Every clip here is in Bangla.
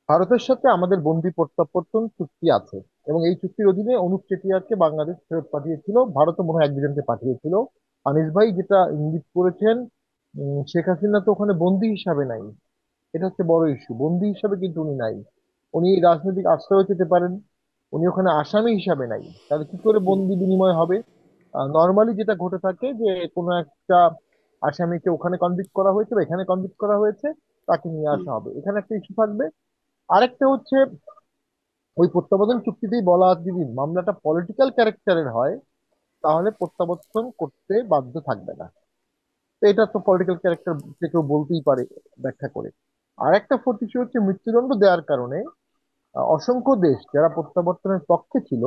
ভারতের সাথে আমাদের বন্দি প্রত্যাবর্তন চুক্তি আছে, এবং এই চুক্তির অধীনে অনুপ চেটিয়ারকে বাংলাদেশ ফেরত পাঠিয়েছিল, ভারতও মনে হয় এক দুজনকে পাঠিয়েছিল। আনিস ভাই যেটা ইঙ্গিত করেছেন, শেখ হাসিনা তো ওখানে বন্দি হিসাবে নাই। এটা হচ্ছে বড় ইস্যু, বন্দি হিসাবে কিন্তু উনি নাই। উনি রাজনৈতিক আশ্রয় পেতে পারেন, উনি ওখানে আসামি হিসাবে নাই। তাহলে কি করে হুম, বন্দি বিনিময় হবে? নর্মালি যেটা ঘটে থাকে যে কোনো একটা আসামিকে ওখানে কনভিক্ট করা হয়েছে বা এখানে কনভিক্ট করা হয়েছে, তাকে নিয়ে হুম, আসা হবে, এখানে একটা ইস্যু থাকবে। আরেকটা হচ্ছে, ওই প্রত্যাবর্তন চুক্তিতেই বলা আছে যদি মামলাটা পলিটিক্যাল ক্যারেক্টারের হয়, তাহলে প্রত্যাবর্তন করতে বাধ্য থাকবে না। তো এটা তো পলিটিক্যাল ক্যারেক্টার যে কেউ বলতেই পারে ব্যাখ্যা করে। আর একটা ফোর্থ ইস্যু হচ্ছে মৃত্যুদণ্ড দেওয়ার কারণে অসংখ্য দেশ যারা প্রত্যাবর্তনের পক্ষে ছিল,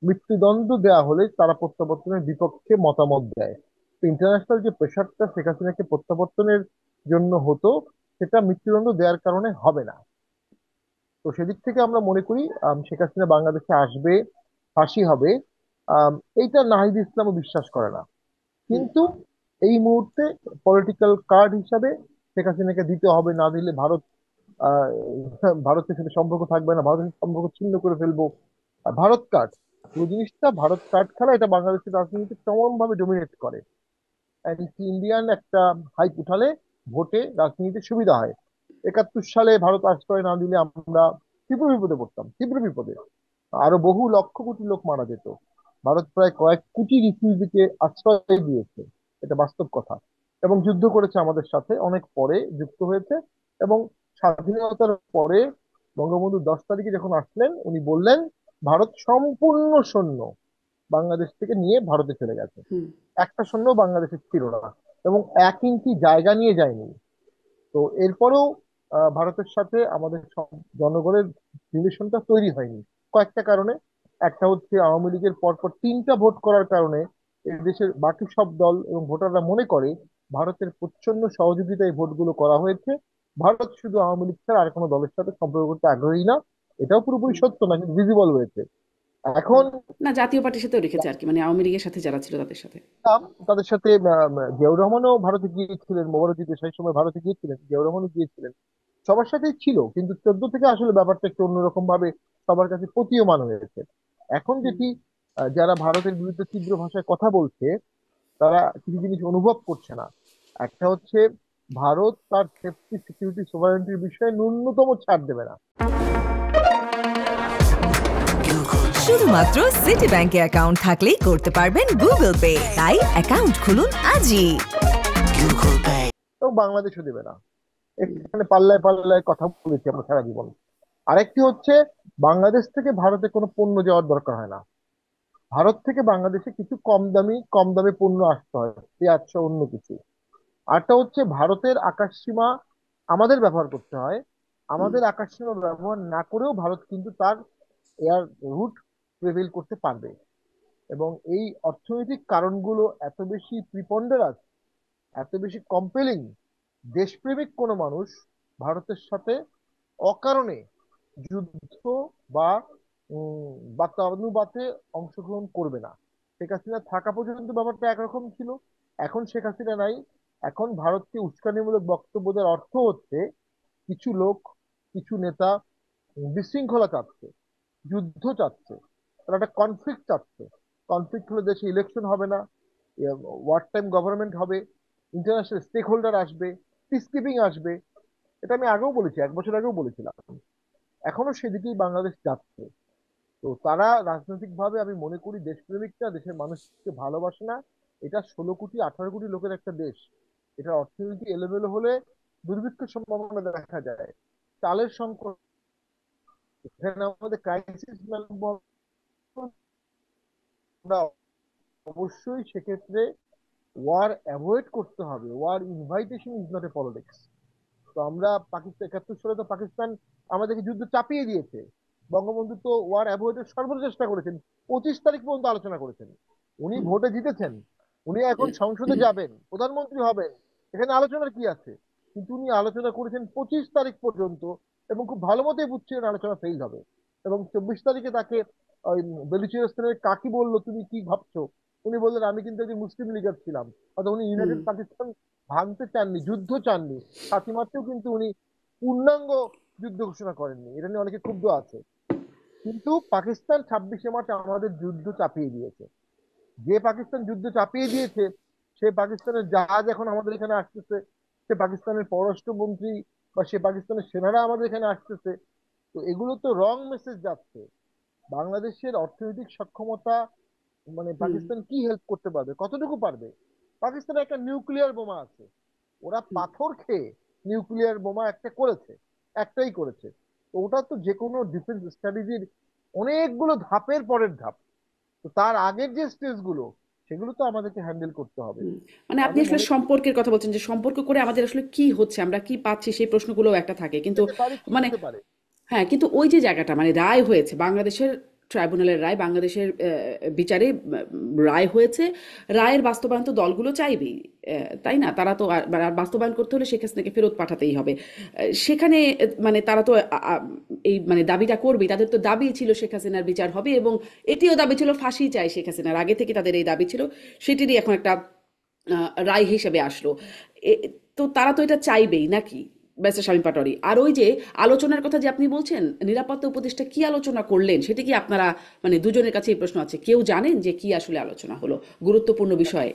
মৃত্যুদণ্ড দেওয়া হলে তারা প্রত্যাবর্তনের বিপক্ষে মতামত দেয়। তো ইন্টারন্যাশনাল যে প্রেশারটা শেখ হাসিনাকে প্রত্যাবর্তনের জন্য হতো, সেটা মৃত্যুদণ্ড দেওয়ার কারণে হবে না। তো সেদিক থেকে আমরা মনে করি শেখ হাসিনা বাংলাদেশে আসবে, ফাঁসি হবে। আম, এইটা নাহিদ ইসলামও বিশ্বাস করে না। হুম, কিন্তু এই মুহূর্তে পলিটিক্যাল কার্ড হিসাবে শেখ হাসিনাকে দিতে হবে, না দিলে ভারত আহ, ভারতের সাথে সম্পর্ক থাকবে না, ভারতের সাথে সম্পর্ক ছিন্ন করে ফেলবো। আর ভারত কার্ড, পুরো জিনিসটা ভারত কার্ড খেলা, এটা বাংলাদেশের রাজনীতিতে চরম ভাবে ডমিনেট করে। অ্যান্টি ইন্ডিয়ান একটা হাইপ উঠালে ভোটে রাজনীতিতে সুবিধা হয়। 71 সালে ভারত আশ্রয় না দিলে আমরা তীব্র বিপদে পড়তাম, তীব্র বিপদে। আরো বহু লক্ষ কোটি লোক মারা যেত। ভারত প্রায় কয়েক কোটি রিফিউজিকে আশ্রয় দিয়েছে, এটা বাস্তব কথা। এবং যুদ্ধ করেছে আমাদের সাথে, অনেক পরে যুক্ত হয়েছে। এবং স্বাধীনতার পরে বঙ্গবন্ধু 10 তারিখে যখন আসলেন, উনি বললেন ভারত সম্পূর্ণ সৈন্য বাংলাদেশ থেকে নিয়ে ভারতে চলে গেছে। হুম। একটা সৈন্য বাংলাদেশে ছিল না, এবং 1 ইঞ্চি জায়গা নিয়ে যায়নি। তো এরপরেও ভারতের সাথে আমাদের জনগণের রিলেশনটা তৈরি হয়নি কয়েকটা কারণে। একটা হচ্ছে আওয়ামী লীগের পরপর 3টা ভোট করার কারণে এই দেশের বাকি সব দল এবং ভোটাররা মনে করে ভারতের প্রচ্ছন্ন সহযোগিতায় এই ভোটগুলো করা হয়েছে। ভারত শুধু আওয়ামী লীগ ছাড়া আর কোনো দলের সাথে সম্পর্ক করতে আগ্রহী না। এটাও পুরোপুরি হুম, সত্য না, কিন্তু ভিজিবল হয়েছে হুম। এখন। না, জাতীয় পার্টির সাথেও রেখেছে আর কি, মানে আওয়ামী লীগের সাথে যারা ছিল তাদের সাথে। তাদের সাথে জিয়াউর রহমানও ভারতে গিয়েছিলেন, মোবারক সেই সময় ভারতে গিয়েছিলেন, জিয়াউর রহমানও গিয়েছিলেন, সবার সাথেই ছিল। কিন্তু 14 থেকে আসলে ব্যাপারটা একটু অন্যরকম ভাবে সবার কাছে প্রতীয়মান হয়েছে। এখন হুম, যেটি যারা ভারতের বিরুদ্ধে তীব্র ভাষায় কথা বলছে, তারা কিছু জিনিস অনুভব করছে না। একটা হচ্ছে, ভারত তার সেফটি সিকিউরিটি সোভারেন্টির বিষয়ে ন্যূনতম ছাড় দেবে না। শুধুমাত্র সিটি ব্যাংকে অ্যাকাউন্ট থাকলেই করতে পারবেন গুগল পে, তাই অ্যাকাউন্ট খুলুন আজই। এবং বাংলাদেশও দেবে না। হুম, এখানে পাল্লায় পাল্লায় কথা বলেছি আমরা সারা জীবন। আরেকটি হচ্ছে, বাংলাদেশ থেকে ভারতে কোনো পণ্য যাওয়ার দরকার হয় না। ভারত থেকে বাংলাদেশে কিছু কম দামে পণ্য আসতে হয়, পেঁয়াজ সহ অন্য কিছু। আরটা হচ্ছে, ভারতের আকাশসীমা আমাদের ব্যবহার করতে হয়। হুম, আমাদের আকাশসীমা ব্যবহার না করেও ভারত কিন্তু তার এয়ার রুট প্রেভেল করতে পারবে। এবং এই অর্থনৈতিক কারণগুলো এত বেশি প্রিপন্ডারাস, এত বেশি কম্পেলিং, দেশপ্রেমিক কোনো মানুষ ভারতের সাথে অকারণে যুদ্ধ বা বাতানুবাতে অংশগ্রহণ করবে না। শেখ হাসিনা থাকা পর্যন্ত ব্যাপারটা একরকম ছিল, এখন শেখ হাসিনা নাই। এখন ভারতকে উস্কানিমূলক বক্তব্য দেওয়ার অর্থ হচ্ছে, কিছু লোক, কিছু নেতা বিশৃঙ্খলা চাচ্ছে, যুদ্ধ চাচ্ছে, তারা একটা কনফ্লিক্ট চাচ্ছে। কনফ্লিক্ট হলে দেশে ইলেকশন হবে না, ওয়ার টাইম গভর্নমেন্ট হবে, ইন্টারন্যাশনাল স্টেক হোল্ডার আসবে, পিস কিপিং আসবে। এটা আমি আগেও বলেছি, 1 বছর আগেও বলেছিলাম। এখনো সেদিকেই বাংলাদেশ যাচ্ছে। তো তারা রাজনৈতিক ভাবে আমি মনে করি দেশপ্রেমিকটা দেশের মানুষকে ভালোবাসে না। এটা 16 কোটি 18 কোটি লোকের একটা দেশ। এটা অর্থনীতি এলোমেলো হলে দুর্ভিক্ষের সম্ভাবনা দেখা যায়, চালের সংকট, এখানে আমাদের ক্রাইসিস ম্যানেজমেন্ট। আমরা অবশ্যই সেক্ষেত্রে ওয়ার অ্যাভয়েড করতে হবে। War invitation is not a politics. তো আমরা পাকিস্তান 71 সালে তো পাকিস্তান আমাদেরকে যুদ্ধ চাপিয়ে দিয়েছে। বঙ্গবন্ধু তো ওয়ার অ্যাভয়েডের সর্বোচ্চ চেষ্টা করেছেন, 25 তারিখ পর্যন্ত আলোচনা করেছেন। উনি হুম, ভোটে জিতেছেন, উনি এখন সংসদে যাবেন, প্রধানমন্ত্রী হবেন, এখানে আলোচনার কি আছে? কিন্তু উনি আলোচনা করেছেন 25 তারিখ পর্যন্ত, এবং খুব ভালো মতোই বুঝছিলেন আলোচনা ফেল হবে। এবং 24 তারিখে তাকে ওই বেলুচিস্তানের কাকি বললো তুমি কি ভাবছো, উনি বললেন আমি কিন্তু একজন মুসলিম লিগার ছিলাম। অর্থাৎ উনি ইউনাইটেড পাকিস্তান ভাঙতে চাননি, যুদ্ধ চাননি। ফাতিমাতেও কিন্তু উনি পূর্ণাঙ্গ যুদ্ধ ঘোষণা করেননি, এটা নিয়ে অনেকে ক্ষুব্ধ আছে। কিন্তু পাকিস্তান 26শে মার্চ আমাদের যুদ্ধ চাপিয়ে দিয়েছে। যে পাকিস্তান যুদ্ধ চাপিয়ে দিয়েছে, সে পাকিস্তানের জাহাজ এখন আমাদের এখানে আসতেছে, সে পাকিস্তানের পররাষ্ট্রমন্ত্রী বা সে পাকিস্তানের সেনারা আমাদের এখানে আসতেছে। তো এগুলো তো রং মেসেজ যাচ্ছে। বাংলাদেশের অর্থনৈতিক সক্ষমতা, মানে হুম পাকিস্তান কি হেল্প করতে পারবে, কতটুকু পারবে? পাকিস্তানের একটা নিউক্লিয়ার বোমা আছে, ওরা হুম পাথর খেয়ে নিউক্লিয়ার বোমা একটা করেছে, একটাই করেছে। তো ওটা তো যে কোনো ডিফেন্স স্ট্র্যাটেজির অনেকগুলো ধাপের পরের ধাপ। তো তার আগের যে স্টেজ গুলো, সেগুলো তো আমাদেরকে হ্যান্ডেল করতে হবে। হুম। মানে তো আপনি আমি আসলে মনে করি সম্পর্কের কথা বলছেন যে সম্পর্ক করে আমাদের আসলে কি হচ্ছে, আমরা কি পাচ্ছি, সেই প্রশ্নগুলোও একটা থাকে কিন্তু পেতে পারে, কি মানে হতে পারে। হ্যাঁ, কিন্তু ওই যে জায়গাটা মানে রায় হয়েছে বাংলাদেশের ট্রাইব্যুনালের রায়, বাংলাদেশের বিচারে রায় হয়েছে। রায়ের বাস্তবায়ন তো দলগুলো চাইবেই, তাই না? তারা তো আর বাস্তবায়ন করতে হলে শেখ হাসিনাকে ফেরত পাঠাতেই হবে। সেখানে মানে তারা তো এই মানে দাবিটা করবেই, তাদের তো দাবি ছিল শেখ হাসিনার বিচার হবে এবং এটিও দাবি ছিল ফাঁসি চাই শেখ হাসিনার, আগে থেকে তাদের এই দাবি ছিল। সেটিরই এখন একটা রায় হিসেবে আসলো। তো তারা তো এটা চাইবেই নাকি, ব্যারিস্টার শামীম পাটোয়ারি? আর ওই যে আলোচনার কথা যে আপনি বলছেন, নিরাপত্তা উপদেষ্টা কি আলোচনা করলেন সেটা কি আপনারা মানে দুজনের কাছে এই প্রশ্ন আছে, কেউ জানেন যে কি আসলে আলোচনা হলো গুরুত্বপূর্ণ বিষয়ে?